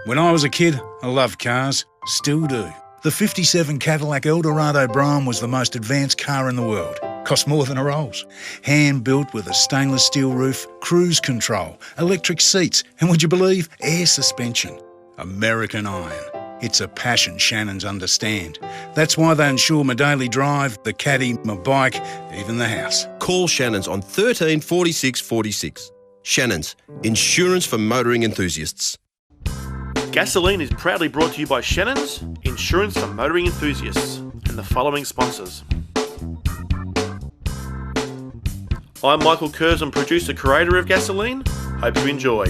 When I was a kid, I loved cars, still do. The 57 Cadillac Eldorado Brougham was the most advanced car in the world. Cost more than a Rolls. Hand-built with a stainless steel roof, cruise control, electric seats, and would you believe, air suspension. American iron. It's a passion Shannons understand. That's why they insure my daily drive, the caddy, my bike, even the house. Call Shannons on 13 46 46. Shannons, insurance for motoring enthusiasts. Gasolene is proudly brought to you by Shannons, insurance for motoring enthusiasts, and the following sponsors. I'm Michael Curzon, producer, creator of Gasolene. Hope you enjoy.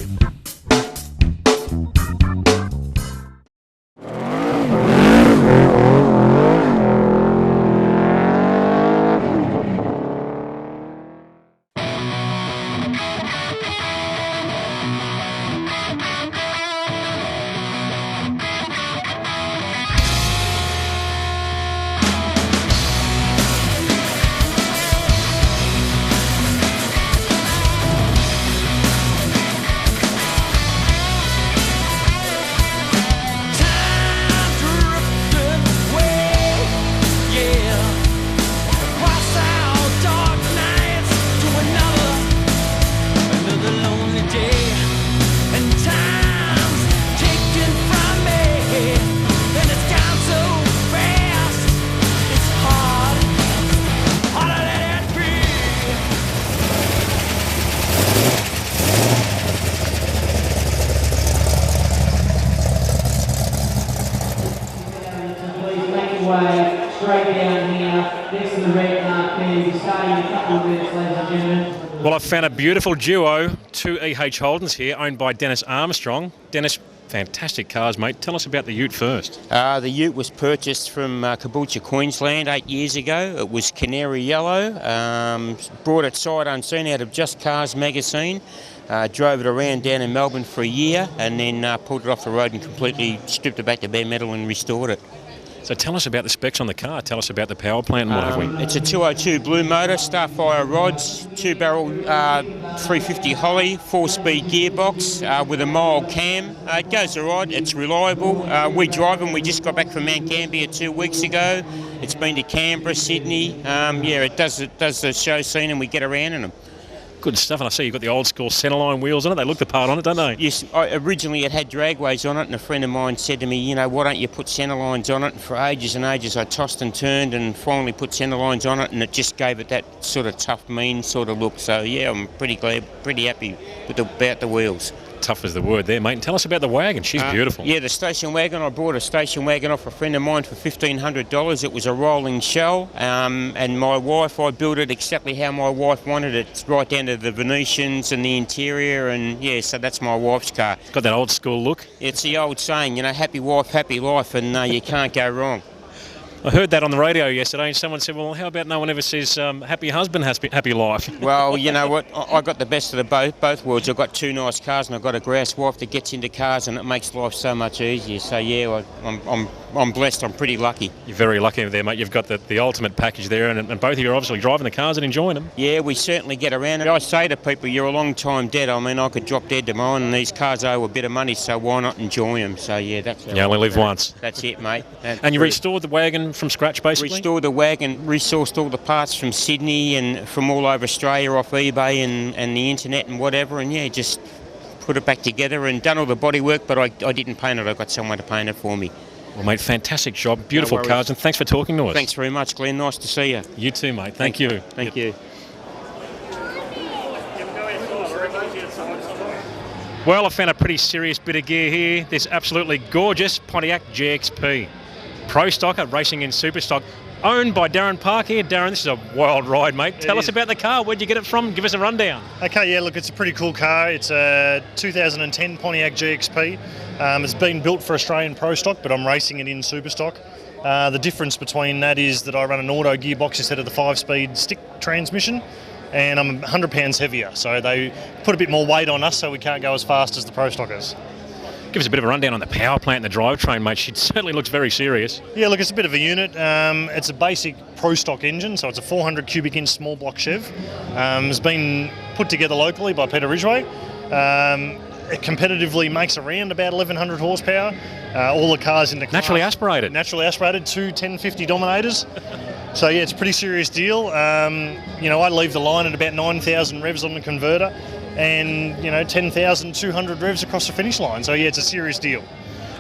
Well, I've found a beautiful duo, two EH Holdens here, owned by Dennis Armstrong. Dennis, fantastic cars, mate. Tell us about the Ute first. The Ute was purchased from Caboolture, Queensland 8 years ago. It was canary yellow. Brought it sight unseen out of Just Cars magazine. Drove it around down in Melbourne for a year and then pulled it off the road and completely stripped it back to bare metal and restored it. So tell us about the specs on the car. Tell us about the power plant and what have we. It's a 202 blue motor, Starfire rods, 2-barrel 350 Holly, 4-speed gearbox with a mild cam. It goes all right. It's reliable. We drive them. We just got back from Mount Gambier 2 weeks ago. It's been to Canberra, Sydney. It does the show scene and we get around in them. Good stuff, and I see you've got the old school centreline wheels on it. They look the part on it, don't they? Yes, originally it had dragways on it, and a friend of mine said to me, you know, why don't you put centrelines on it? And for ages and ages I tossed and turned and finally put centrelines on it, and it just gave it that sort of tough, mean sort of look. So yeah, I'm pretty happy with about the wheels. Tough is the word there, mate. And tell us about the wagon. She's beautiful. Yeah, the station wagon. I bought a station wagon off a friend of mine for $1,500. It was a rolling shell, and my wife, I built it exactly how my wife wanted it, right down to the Venetians and the interior, and yeah, so that's my wife's car. It's got that old school look. It's the old saying, you know, happy wife, happy life, and you can't go wrong. I heard that on the radio yesterday, and someone said, well, how about no one ever says happy husband, happy life? Well, you know what, I got the best of both worlds. I've got two nice cars, and I've got a grouse wife that gets into cars, and it makes life so much easier. So yeah, I'm blessed. I'm pretty lucky. You're very lucky there, mate. You've got the ultimate package there, and both of you are obviously driving the cars and enjoying them. Yeah, we certainly get around it. I say to people, you're a long time dead. I mean, I could drop dead tomorrow, and these cars owe a bit of money, so why not enjoy them? So yeah, that's how you only live once. That's it, mate. And you restored the wagon from scratch, basically? Restored the wagon, resourced all the parts from Sydney and from all over Australia off eBay and the internet and whatever, and yeah, just put it back together and done all the bodywork, but I didn't paint it. I got someone to paint it for me. Well, mate, fantastic job. Beautiful cars, and thanks for talking to us. Thanks very much, Glenn. Nice to see you. You too, mate. Thank you. Thank you. Well, I found a pretty serious bit of gear here. This absolutely gorgeous Pontiac GXP. Pro stocker, racing in super stock. Owned by Darren Park here. Darren, this is a wild ride, mate. Tell us about the car. Where'd you get it from? Give us a rundown. Okay, yeah, look, it's a pretty cool car. It's a 2010 Pontiac GXP. It's been built for Australian Pro stock, but I'm racing it in super stock. The difference between that is that I run an auto gearbox instead of the 5-speed stick transmission, and I'm 100 pounds heavier. So they put a bit more weight on us, so we can't go as fast as the Pro stockers. Give us a bit of a rundown on the power plant and the drivetrain, mate. She certainly looks very serious. Yeah, look, it's a bit of a unit. It's a basic Pro stock engine, so it's a 400 cubic inch small block Chev. It's been put together locally by Peter Ridgway. it competitively makes around about 1,100 horsepower. All the cars in the class. Naturally aspirated. Naturally aspirated, two 1050 Dominators. So yeah, it's a pretty serious deal. You know, I leave the line at about 9,000 revs on the converter and, you know, 10,200 revs across the finish line. So yeah, it's a serious deal.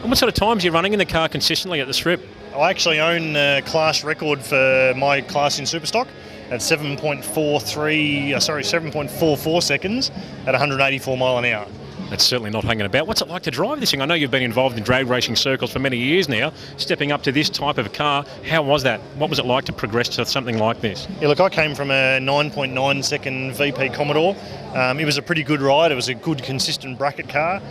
And what sort of times are you running in the car consistently at the strip? I actually own a class record for my class in Superstock at 7.44 seconds at 184 mile an hour. That's certainly not hanging about. What's it like to drive this thing? I know you've been involved in drag racing circles for many years now. Stepping up to this type of car, how was that? What was it like to progress to something like this? Yeah, look, I came from a 9.9 second VP Commodore. It was a pretty good ride. It was a good, consistent bracket car.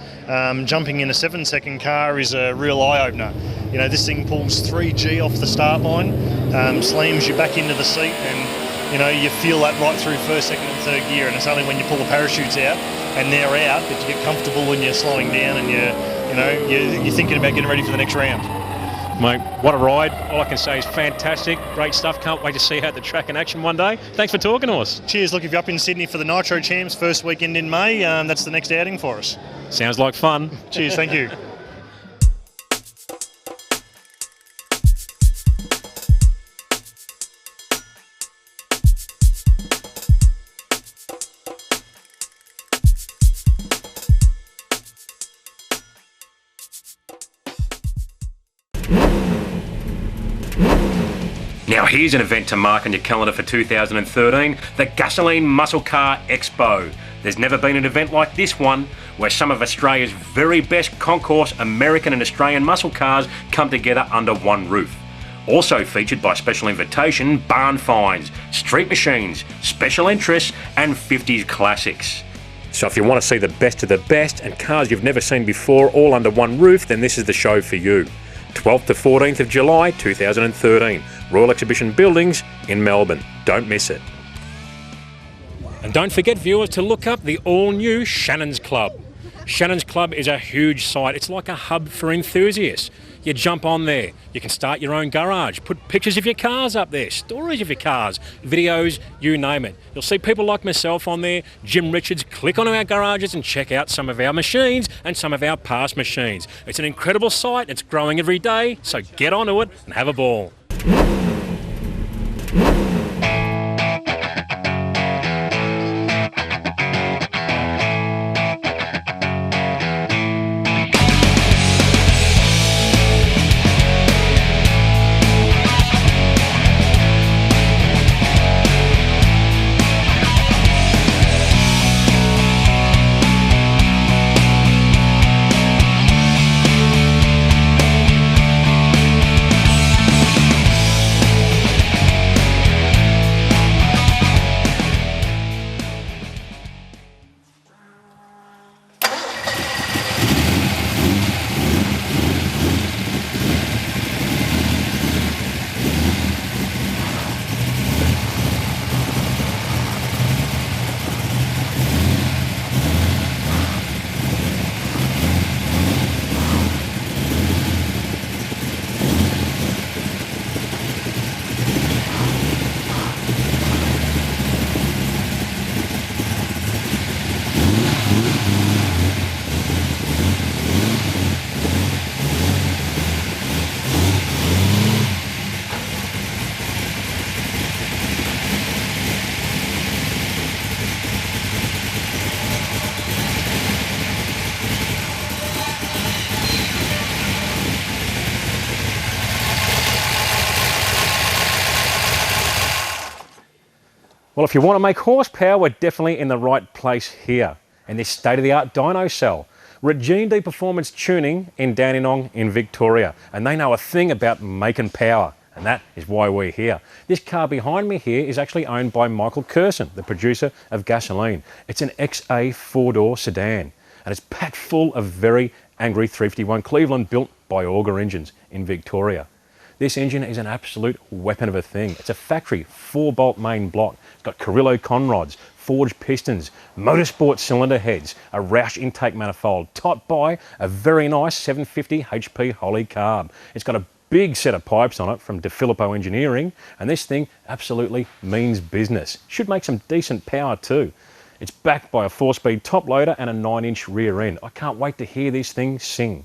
Jumping in a 7-second car is a real eye-opener. You know, this thing pulls 3G off the start line, slams you back into the seat, and you know, you feel that right through first, second and third gear, and it's only when you pull the parachutes out and they're out that you get comfortable when you're slowing down and you're thinking about getting ready for the next round. Mate, what a ride. All I can say is fantastic. Great stuff. Can't wait to see you at the track in action one day. Thanks for talking to us. Cheers. Look, if you're up in Sydney for the Nitro Champs first weekend in May, that's the next outing for us. Sounds like fun. Cheers. Thank you. Now here's an event to mark on your calendar for 2013, the Gasolene Muscle Car Expo. There's never been an event like this one, where some of Australia's very best concourse American and Australian muscle cars come together under one roof. Also featured by special invitation, barn finds, street machines, special interests and 50s classics. So if you want to see the best of the best and cars you've never seen before all under one roof, then this is the show for you. 12th to 14th of July 2013, Royal Exhibition Buildings in Melbourne. Don't miss it. And don't forget, viewers, to look up the all-new Shannons Club. Shannons Club is a huge site. It's like a hub for enthusiasts. You jump on there, you can start your own garage, put pictures of your cars up there, stories of your cars, videos, you name it. You'll see people like myself on there, Jim Richards. Click onto our garages and check out some of our machines and some of our past machines. It's an incredible site, it's growing every day, so get onto it and have a ball. Well, if you want to make horsepower, we're definitely in the right place here, in this state-of-the-art dyno cell. We're at G&D Performance Tuning in Dandenong in Victoria, and they know a thing about making power, and that is why we're here. This car behind me here is actually owned by Michael Curson, the producer of Gasolene. It's an XA four-door sedan, and it's packed full of very angry 351 Cleveland built by Auger Engines in Victoria. This engine is an absolute weapon of a thing. It's a factory 4-bolt main block. It's got Carrillo conrods, forged pistons, motorsport cylinder heads, a Roush intake manifold, topped by a very nice 750 HP Holley carb. It's got a big set of pipes on it from DeFilippo Engineering, and this thing absolutely means business. Should make some decent power too. It's backed by a 4-speed top loader and a 9-inch rear end. I can't wait to hear this thing sing.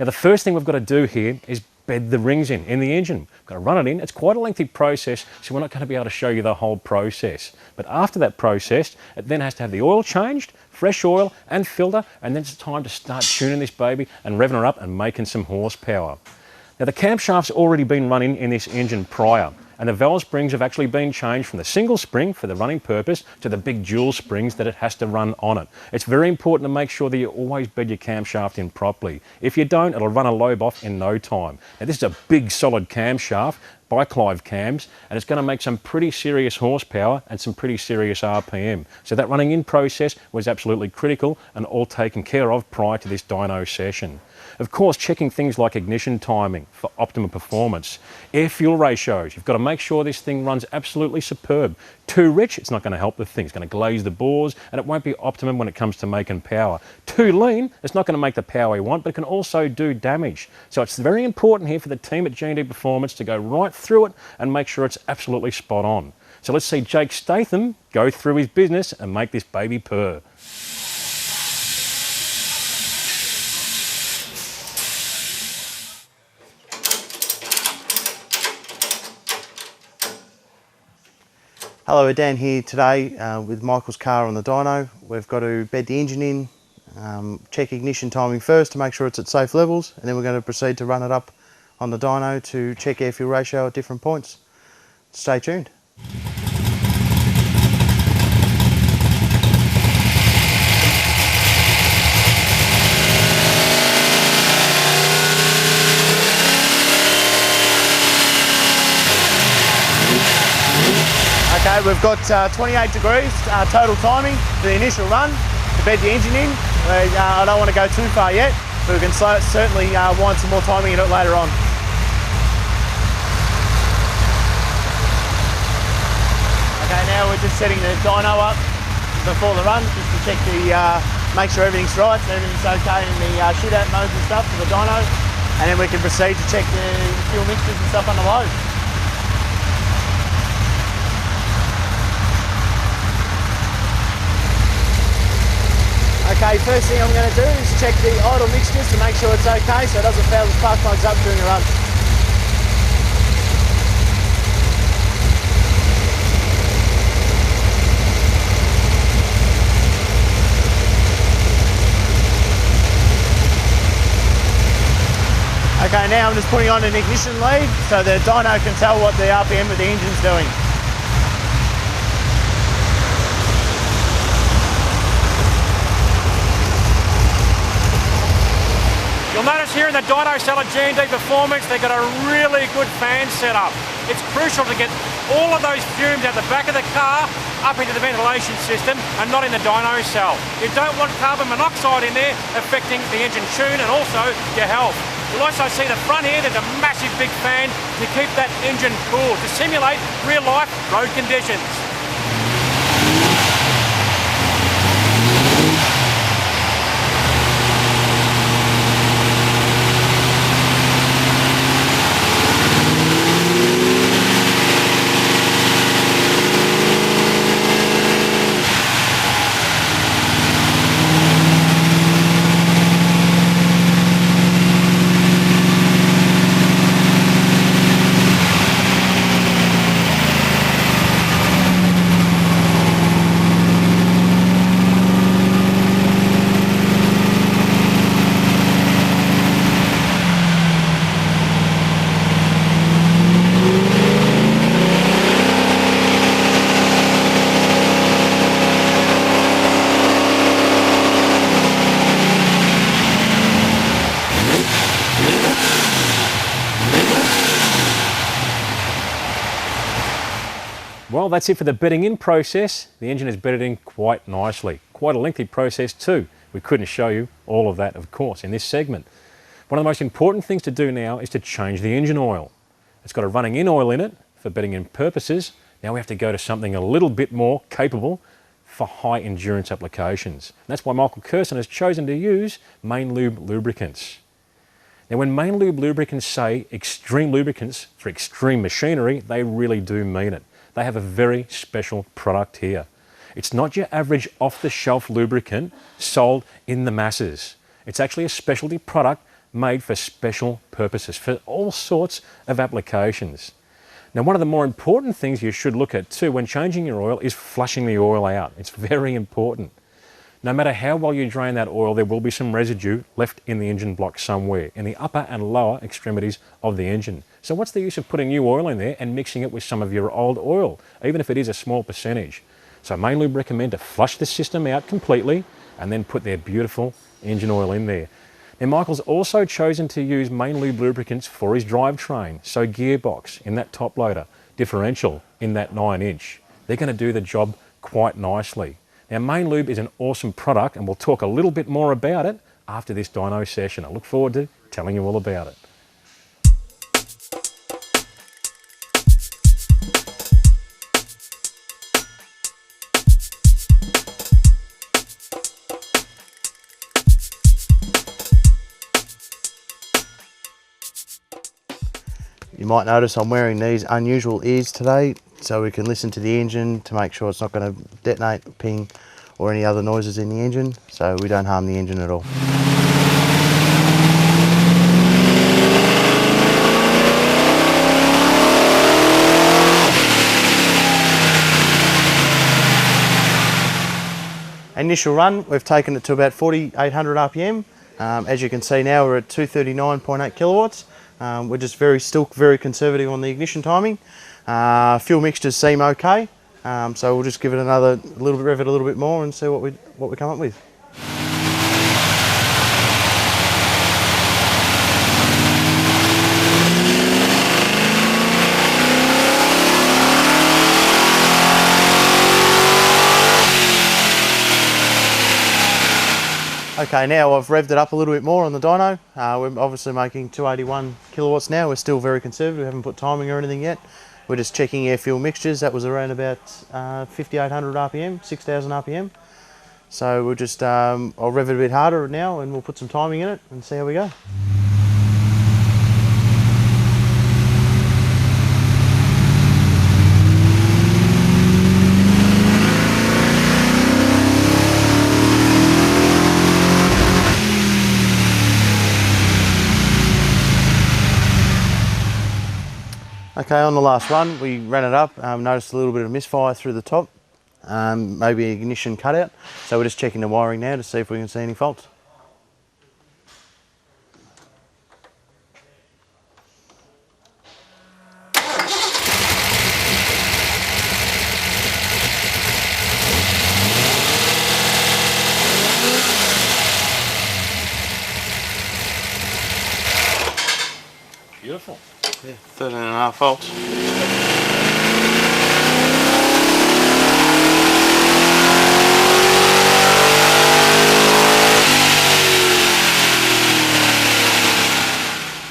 Now the first thing we've got to do here is bed the rings in the engine. We've got to run it in. It's quite a lengthy process, so we're not going to be able to show you the whole process. But after that process, it then has to have the oil changed, fresh oil and filter, and then it's time to start tuning this baby and revving her up and making some horsepower. Now the camshaft's already been running in this engine prior, and the valve springs have actually been changed from the single spring for the running purpose to the big dual springs that it has to run on it. It's very important to make sure that you always bed your camshaft in properly. If you don't, it'll run a lobe off in no time. Now this is a big solid camshaft by Clive Cams, and it's going to make some pretty serious horsepower and some pretty serious RPM. So that running in process was absolutely critical and all taken care of prior to this dyno session. Of course, checking things like ignition timing for optimum performance. Air fuel ratios, you've got to make sure this thing runs absolutely superb. Too rich, it's not going to help the thing. It's going to glaze the bores and it won't be optimum when it comes to making power. Too lean, it's not going to make the power you want, but it can also do damage. So it's very important here for the team at G&D Performance to go right through it and make sure it's absolutely spot on. So let's see Jake Statham go through his business and make this baby purr. Hello, Dan here today with Michael's car on the dyno. We've got to bed the engine in, check ignition timing first to make sure it's at safe levels, and then we're going to proceed to run it up on the dyno to check air fuel ratio at different points. Stay tuned. Okay, we've got 28 degrees total timing for the initial run to bed the engine in. I don't want to go too far yet, but we can certainly wind some more timing in it later on. Okay, now we're just setting the dyno up before the run, just to check make sure everything's right, so everything's okay in the shootout modes and stuff for the dyno, and then we can proceed to check the fuel mixtures and stuff on the load. Okay, first thing I'm going to do is check the idle mixtures to make sure it's okay so it doesn't foul the spark plugs up during the run. Okay, now I'm just putting on an ignition lead so the dyno can tell what the RPM of the engine's doing. You'll notice here in the dyno cell at G&D Performance, they've got a really good fan setup. It's crucial to get all of those fumes out the back of the car up into the ventilation system and not in the dyno cell. You don't want carbon monoxide in there affecting the engine tune and also your health. You'll also see the front here, there's a massive big fan to keep that engine cool, to simulate real life road conditions. Well, that's it for the bedding in process. The engine is bedded in quite nicely. Quite a lengthy process too. We couldn't show you all of that, of course, in this segment. One of the most important things to do now is to change the engine oil. It's got a running in oil in it for bedding in purposes. Now we have to go to something a little bit more capable for high endurance applications. And that's why Michael Kirsten has chosen to use Main Lube lubricants. Now when Main Lube lubricants say extreme lubricants for extreme machinery, they really do mean it. They have a very special product here. It's not your average off-the-shelf lubricant sold in the masses. It's actually a specialty product made for special purposes, for all sorts of applications. Now, one of the more important things you should look at too when changing your oil is flushing the oil out. It's very important. No matter how well you drain that oil, there will be some residue left in the engine block somewhere, in the upper and lower extremities of the engine. So what's the use of putting new oil in there and mixing it with some of your old oil, even if it is a small percentage? So Main Lube recommend to flush the system out completely and then put their beautiful engine oil in there. Now, Michael's also chosen to use Main Lube lubricants for his drivetrain, so gearbox in that top loader, differential in that 9-inch. They're going to do the job quite nicely. Now, Main Lube is an awesome product, and we'll talk a little bit more about it after this dyno session. I look forward to telling you all about it. You might notice I'm wearing these unusual ears today so we can listen to the engine to make sure it's not going to detonate, ping or any other noises in the engine, so we don't harm the engine at all. Initial run, we've taken it to about 4,800 RPM. As you can see now, we're at 239.8 kilowatts. We're just still very conservative on the ignition timing. Fuel mixtures seem okay, so we'll just give it rev it a little bit more and see what we come up with. Okay, now I've revved it up a little bit more on the dyno. We're obviously making 281 kilowatts now. We're still very conservative. We haven't put timing or anything yet. We're just checking air fuel mixtures. That was around about 5,800 RPM, 6,000 RPM. So we'll just, I'll rev it a bit harder now and we'll put some timing in it and see how we go. Okay, on the last run, we ran it up, noticed a little bit of misfire through the top, maybe ignition cutout. So we're just checking the wiring now to see if we can see any faults. Beautiful. Yeah, 13.5 volts.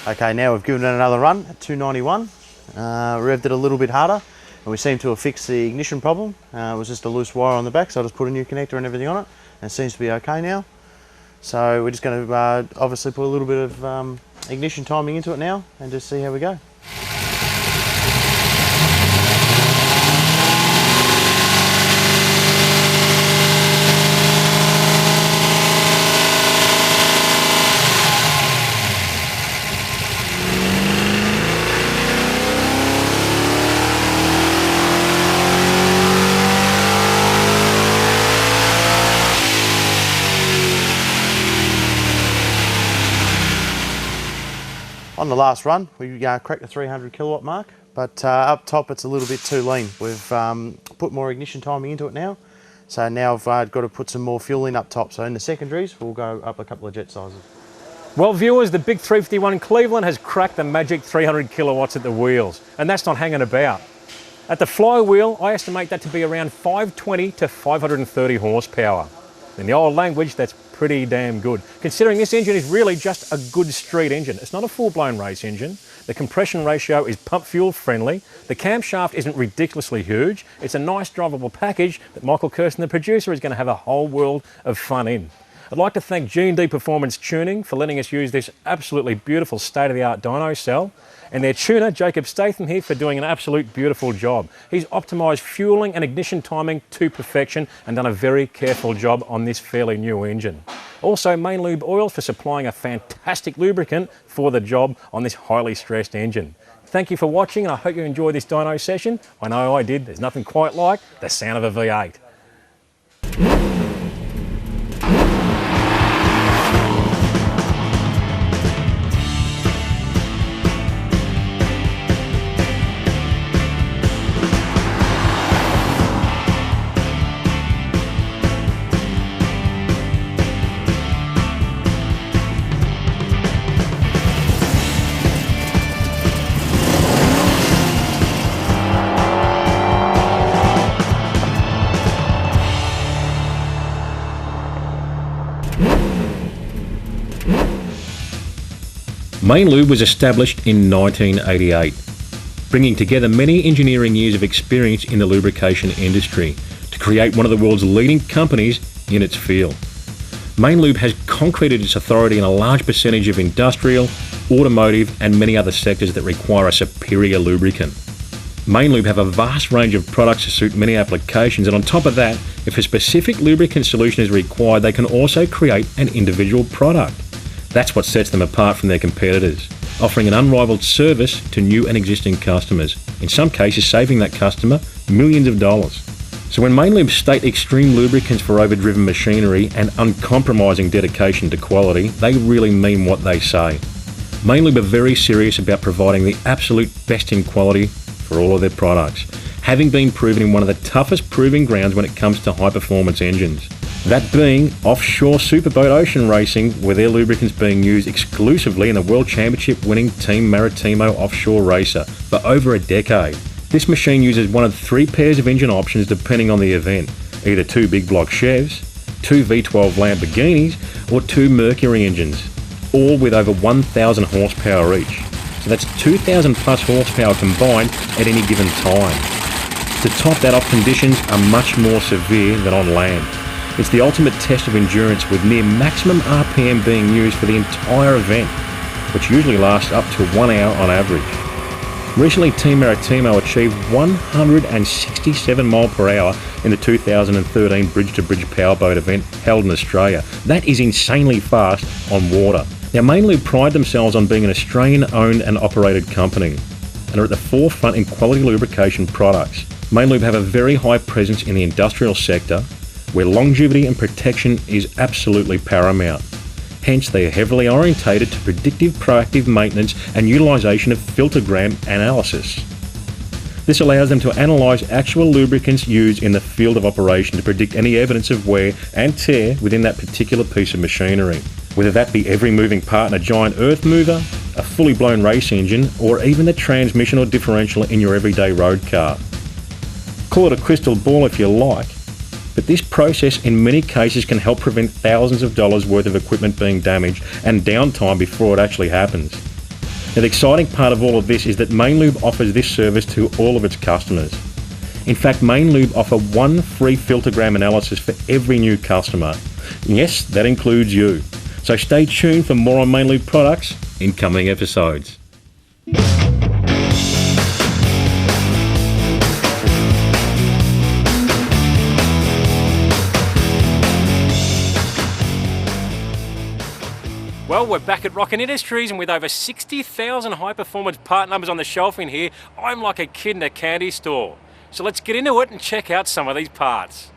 Okay, now we've given it another run at 291. Revved it a little bit harder, and we seem to have fixed the ignition problem. It was just a loose wire on the back, so I just put a new connector and everything on it, and it seems to be okay now. So we're just going to obviously put a little bit of ignition timing into it now and just see how we go. On the last run, we cracked the 300 kilowatt mark, but up top it's a little bit too lean. We've put more ignition timing into it now, so now I've got to put some more fuel in up top. So in the secondaries, we'll go up a couple of jet sizes. Well, viewers, the big 351 Cleveland has cracked the magic 300 kilowatts at the wheels, and that's not hanging about. At the flywheel, I estimate that to be around 520 to 530 horsepower. In the old language, that's pretty damn good, considering this engine is really just a good street engine. It's not a full-blown race engine. The compression ratio is pump fuel friendly. The camshaft isn't ridiculously huge. It's a nice drivable package that Michael Kirsten, the producer, is going to have a whole world of fun in. I'd like to thank G&D Performance Tuning for letting us use this absolutely beautiful state-of-the-art dyno cell, and their tuner, Jacob Statham here, for doing an absolute beautiful job. He's optimised fueling and ignition timing to perfection and done a very careful job on this fairly new engine. Also, Main Lube Oil for supplying a fantastic lubricant for the job on this highly stressed engine. Thank you for watching, and I hope you enjoyed this dyno session. I know I did. There's nothing quite like the sound of a V8. Main Lube was established in 1988, bringing together many engineering years of experience in the lubrication industry to create one of the world's leading companies in its field. Main Lube has concreted its authority in a large percentage of industrial, automotive and many other sectors that require a superior lubricant. Main Lube have a vast range of products to suit many applications, and on top of that, if a specific lubricant solution is required, they can also create an individual product. That's what sets them apart from their competitors, offering an unrivaled service to new and existing customers, in some cases saving that customer millions of dollars. So when Main Lube state extreme lubricants for overdriven machinery and uncompromising dedication to quality, they really mean what they say. Main Lube are very serious about providing the absolute best in quality for all of their products, having been proven in one of the toughest proving grounds when it comes to high performance engines. That being offshore superboat ocean racing, where their lubricants being used exclusively in the World Championship winning Team Maritimo offshore racer for over a decade. This machine uses one of 3 pairs of engine options depending on the event, either 2 big block Chevs, 2 V12 Lamborghinis or 2 Mercury engines, all with over 1,000 horsepower each. So that's 2,000 plus horsepower combined at any given time. To top that off, conditions are much more severe than on land. It's the ultimate test of endurance, with near maximum RPM being used for the entire event, which usually lasts up to 1 hour on average. Recently, Team Maritimo achieved 167 mile per hour in the 2013 bridge-to-bridge powerboat event held in Australia. That is insanely fast on water. Now, Main Lube pride themselves on being an Australian-owned and operated company and are at the forefront in quality lubrication products. Main Lube have a very high presence in the industrial sector, where longevity and protection is absolutely paramount. Hence, they are heavily orientated to predictive proactive maintenance and utilisation of filtergram analysis. This allows them to analyse actual lubricants used in the field of operation to predict any evidence of wear and tear within that particular piece of machinery, whether that be every moving part in a giant earth mover, a fully blown race engine, or even the transmission or differential in your everyday road car. Call it a crystal ball if you like, but this process in many cases can help prevent thousands of dollars worth of equipment being damaged and downtime before it actually happens. Now, the exciting part of all of this is that Main Lube offers this service to all of its customers. In fact, Main Lube offer 1 free filtergram analysis for every new customer. Yes, that includes you. So stay tuned for more on Main Lube products in coming episodes. Well, we're back at Rockin Industries, and with over 60,000 high-performance part numbers on the shelf in here, I'm like a kid in a candy store. So let's get into it and check out some of these parts.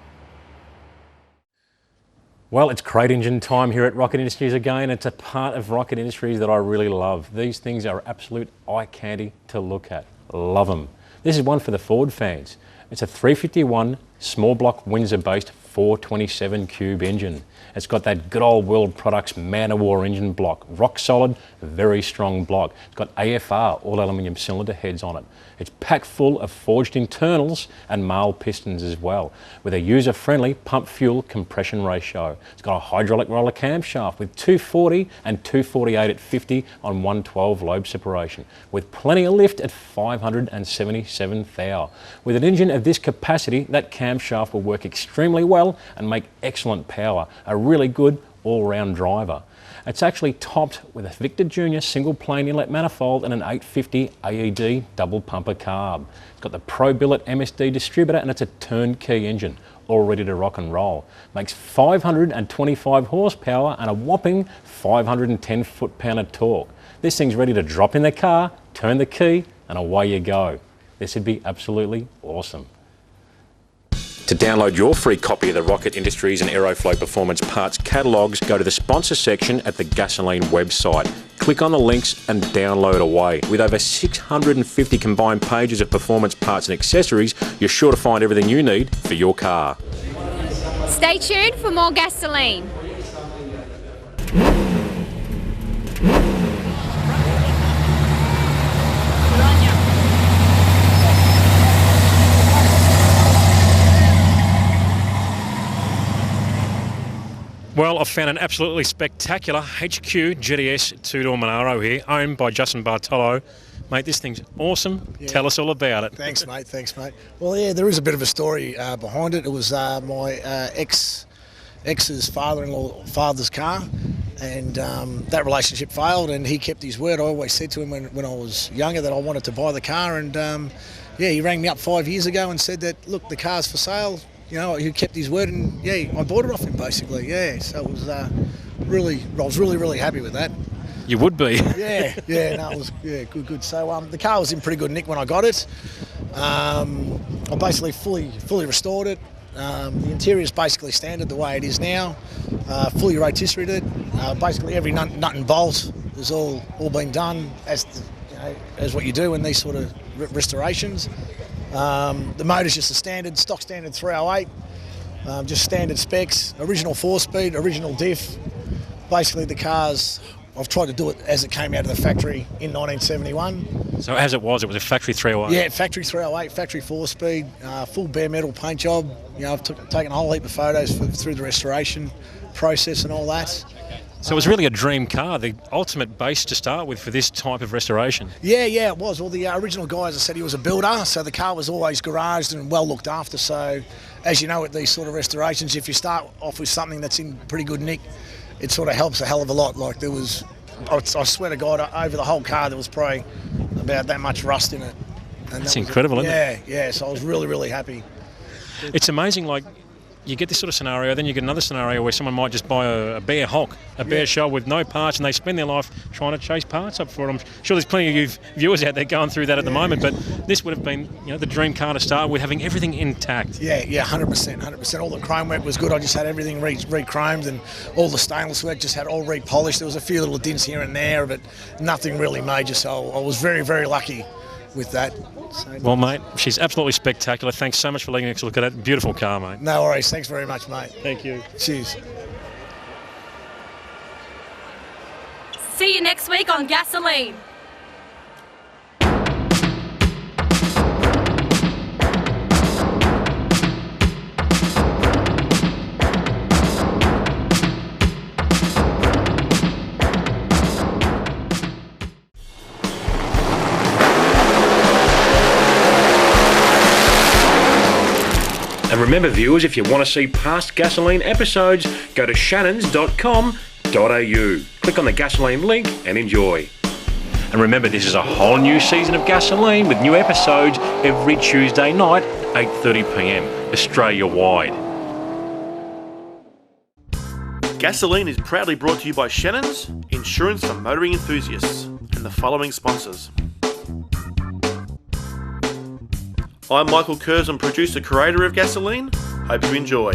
Well, it's crate engine time here at Rockin Industries again. It's a part of Rockin Industries that I really love. These things are absolute eye candy to look at. Love them. This is one for the Ford fans. It's a 351 small block Windsor-based 427 cube engine. It's got that good old World Products Man of War engine block, rock solid, very strong block. It's got AFR, all aluminium cylinder heads on it. It's packed full of forged internals and male pistons as well, with a user-friendly pump fuel compression ratio. It's got a hydraulic roller camshaft with 240 and 248 at 50 on 112 lobe separation, with plenty of lift at 577 thou. With an engine of this capacity, that camshaft will work extremely well and make excellent power. A really good all-round driver. It's actually topped with a Victor Junior single plane inlet manifold and an 850 AED double pumper carb. It's got the Pro Billet MSD distributor and it's a turnkey engine, all ready to rock and roll. Makes 525 horsepower and a whopping 510 foot-pound of torque. This thing's ready to drop in the car, turn the key, and away you go. This would be absolutely awesome. To download your free copy of the Rocket Industries and Aeroflow Performance Parts catalogues, go to the sponsor section at the Gasolene website. Click on the links and download away. With over 650 combined pages of performance parts and accessories, you're sure to find everything you need for your car. Stay tuned for more Gasolene. Well, I've found an absolutely spectacular HQ GTS two-door Monaro here, owned by Justin Bartolo. Mate, this thing's awesome. Yeah. Tell us all about it. Thanks, mate. Well, yeah, there is a bit of a story behind it. It was my ex's father's car, and that relationship failed, and he kept his word. I always said to him when I was younger that I wanted to buy the car, and yeah, he rang me up 5 years ago and said that, look, the car's for sale. You know, he kept his word, and yeah, I bought it off him basically. Yeah, so it was I was really happy with that. You would be. Yeah, no, it was good. So the car was in pretty good nick when I got it. I basically fully restored it. The interior is basically standard the way it is now. Fully rotisserie it. Basically every nut and bolt is all been done as what you do in these sort of restorations. The motor's just a stock standard 308, just standard specs, original 4-speed, original diff. Basically the car's, I've tried to do it as it came out of the factory in 1971. So as it was a factory 308? Yeah, factory 308, factory 4-speed, full bare metal paint job. You know, I've taken a whole heap of photos through the restoration process and all that. So it was really a dream car, the ultimate base to start with for this type of restoration. Yeah, it was. Well, the original guy, as I said, he was a builder, so the car was always garaged and well looked after. So, as you know, with these sort of restorations, if you start off with something that's in pretty good nick, it sort of helps a hell of a lot. Like there was, I swear to God, over the whole car there was probably about that much rust in it. And that's incredible, isn't it? Yeah. So I was really happy. It's amazing, like, you get this sort of scenario, then you get another scenario where someone might just buy a bare hock, a bare shell with no parts, and they spend their life trying to chase parts up for it. I'm sure there's plenty of you viewers out there going through that at the moment, but this would have been, the dream car to start with, having everything intact. Yeah, 100%. All the chrome work was good. I just had everything re-chromed, and all the stainless work just had all re-polished. There was a few little dents here and there, but nothing really major, so I was very lucky with that. So, well, mate, she's absolutely spectacular. Thanks so much for letting us look at it. Beautiful car, mate. No worries. Thanks very much, mate. Thank you. Cheers. See you next week on Gasolene. And remember, viewers, if you want to see past Gasolene episodes, go to shannons.com.au. Click on the Gasolene link and enjoy. And remember, this is a whole new season of Gasolene with new episodes every Tuesday night, 8:30 p.m, Australia-wide. Gasolene is proudly brought to you by Shannons, insurance for motoring enthusiasts, and the following sponsors. I'm Michael Curzon, producer, creator of Gasolene. Hope you enjoy.